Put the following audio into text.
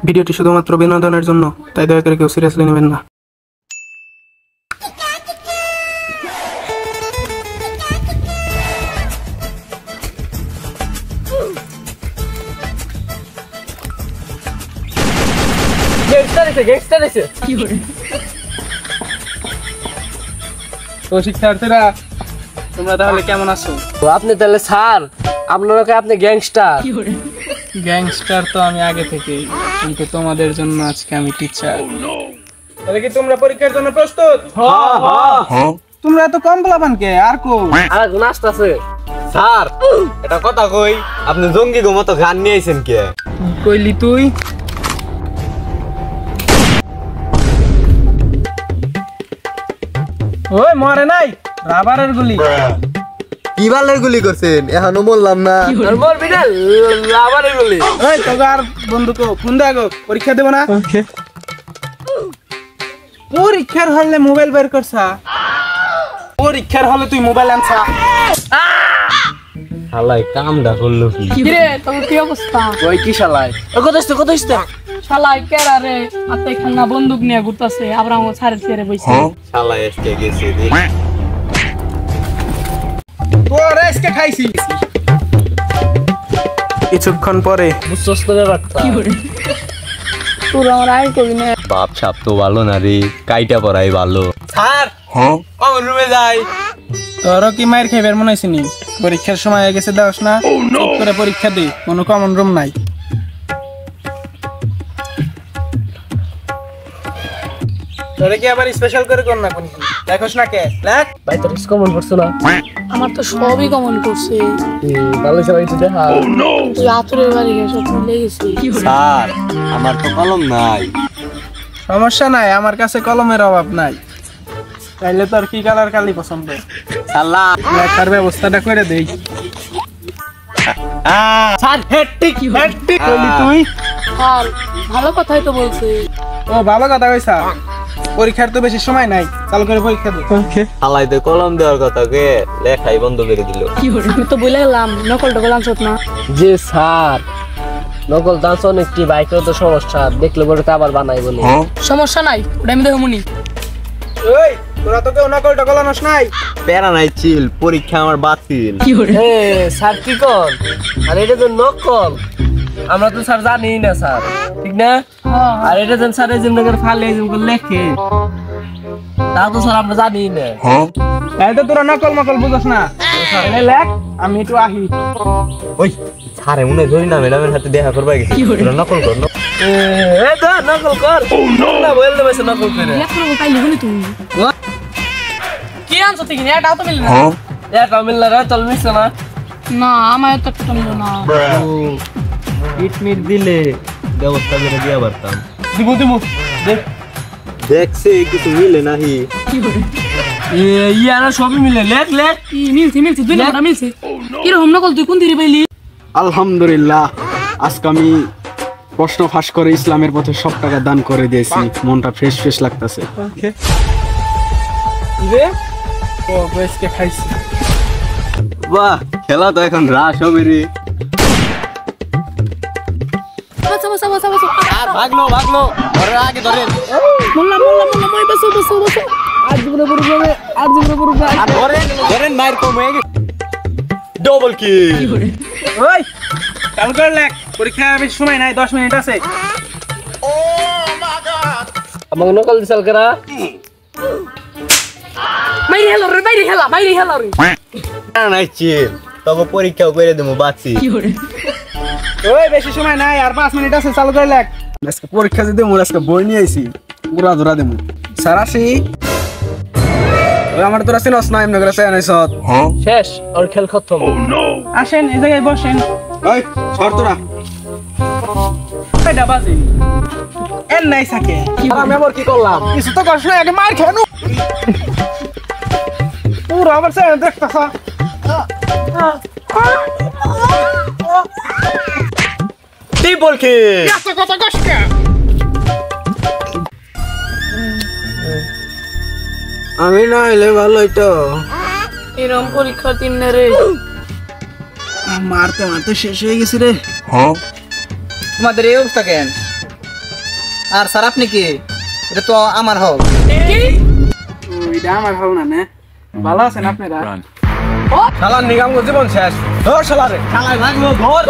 ভিডিওটি শুধুমাত্র বিনোদনের জন্য, তাই দয়া করে কেউ সিরিয়াসলি নেবেন না। তো শিক্ষার্থীরা, তোমরা তাহলে কেমন আছো? আপনি তাহলে স্যার, আপনারা কি আপনি গ্যাংস্টার? গ্যাংস্টার তো আমি আগে থেকেই, কিন্তু তোমাদের জন্য আজকে আমি টিচার। তাহলে কি তোমরা পরীক্ষার জন্য প্রস্তুত? হ্যাঁ। তোমরা এত কম বলাবান কে? আর কো আর নাস্তা আছে স্যার, এটা কথা কই, আপনি জঙ্গি গো মতো গান নিয়ে আইছেন কে? কইলি তুই? ওই মরে নাই, রাবারের গুলি। কি বালের গুলি করছেন? এখনো বললাম না। মরবি না, লাভারে গুলি। ওই তোকে আর বন্ধুকে ফোন দেগো, পরীক্ষা দেব না। পরীক্ষার হলে মোবাইল বের করছা? পরীক্ষার হলে তুই মোবাইল আনছা? শালাই কামটা করলো কি? কিরে তোর কি অবস্থা? ওই কি শালাই? ও কত হইছে? শালাই কেরা রে, আতে খানা বন্দুক নিয়ে ঘুরতাছে, আবার আমার ছাড়ে ছেড়ে বইছে। শালাই এসকে গেছে রে। তোর আজকে খাইছি। কিছুক্ষণ পরে বুঝছস তো ব্যাপারটা? তোর আমার আয় কবি না। বাপ সাপ তো ভালো না রে, কাইটা পড়াই ভালো। স্যার, আমার রুমে যাই। তোরও কি মায়ের খাইবার মনে হয়েছে নি? পরীক্ষার সময় হয়ে গেছে, দেওস না? চুপ করে পরীক্ষা দে, কোনো কমন রুম নাই। তোরে কি আবার স্পেশাল করে কর না কোন? দেখোস না কে? দেখ ভাই তোর কমন করছ না? আমার তো সবই কমন করছে, ভালো সবাই তো দেখা। তুই আতুরের বাড়ি গেছে, ভুলে গেছি। স্যার, আমার তো কলম নাই। সমস্যা নাই, আমার কাছে কলমের অভাব নাই। তাইলে তোর কি কালার কালি পছন্দ? শালা লেখার ব্যবস্থাটা করে দেই। স্যার, হেট্টিক বলি তুই? আর ভালো কথাই তো বলছে। ও ভালো কথা কইছা। পরীক্ষার তো বেশি সময় নাই, চালু করে পরীক্ষা দে। শালাই তো কলম দেওয়ার কথা কে লেখাই বন্ধ করে দিল। আমি তো বলে গেলাম নকল টকল আনছত না। যে স্যার, নকল ডান্স অনেকটি বাইকের তো সমস্যা, দেখলে বলে তো আবার বানাই বলে। সমস্যা নাই, ওটা আমি দেখো মুনি। ওই তোরা তো কেউ নকল টকল আনস নাই? প্যারা নাই, চিল, পরীক্ষা আমার বাতিল। স্যার কি কর? আর এটা তো নকল, আমরা তো স্যার জানি না স্যার, ঠিক না? আর এটা যেন স্যার এই যেমন ফালে যেমন লেখে, তা তো স্যার আমরা জানি না। তাই তো তোরা নকল মকল বুঝস না। এনে লেখ, আমি একটু আহি। ওই স্যার মনে হয় জরি না ম্যাডামের হাতে দেখা করবা গেছে। তোরা নকল কর। এ তো নকল কর না, বললে বসে নকল করে। লেখার তাই লিখুনি তুমি। কি আনছো তুই? এটাও তো মিলল না। এটা মিলল না, চল মিশছে না। না আমার তো একটা মিলল না। ইট মিট দিলে ব্যবস্থা করে দিয়া পারতাম। দিব দেখ দেখছে কিছু মিলে নাহি। ইয়া না সবই মিলে, লেখ লেখ। কি মিলছে দুই নাম্বার মিলছে। কি রকম নকল তুই কোন দিকে পাইলি? আলহামদুলিল্লাহ, আজকে আমি প্রশ্ন ফাঁস করে ইসলামের পথে সব টাকা দান করে দিয়েছি। মনটা ফ্রেশ লাগতেছে। রে ও বেশকে খাইছি। বাহ, খেলা তো এখন রাস হবে রে। বাসা ভাগলো ধরে আগে ধরেন। মোল্লা মই বাসো আর জীবনে পড়বে ধরেন মায়ের কম হয়ে গেছে। ডবল কি? ওই চালু করে লেখ, পরীক্ষা বেশি সময় নাই, 10 মিনিট আছে। আমাকে নকল দিছাল করা। বাইরে হেলো রে। নাই চিল, তবে পরীক্ষাও করে দেবো বাঁচি। ওই বেশি সময় নাই, আর 5 মিনিট আছে, চালু করে লেখ। আজকে পরীক্ষা দিতে মোর আজকে বই নিয়ে আইছি, পুরা ধরা দেবো। স্যার আসি। ওই আমার তোরা চিনস না, এমনি করে চাই আনাইছ। শেষ, ওর খেল খতম। আসেন এই জায়গায় বসেন। ওই সর তোরা। কয়টা বাজে? এর নাই থাকে। আর আমি আবার কি করলাম? কিছু তো কষ্ট আগে মার খেলো। পুরো আবার সে দেখতাছ। ট্রিপল কি? এত কথা কষ্ট। আমি না এলে ভালোই তো। এরকম পরীক্ষার দিন না রে। মারতে শেষ হয়ে গেছি রে। তোমাদের এই অবস্থা কেন? আর স্যার আপনি কি? এটা তো আমার হক। এটা আমার ভালো না ভালো আছেন আপনারা? শালার নিগাম জীবন শেষ। ধর শালারে। শালায় লাগলো ধর।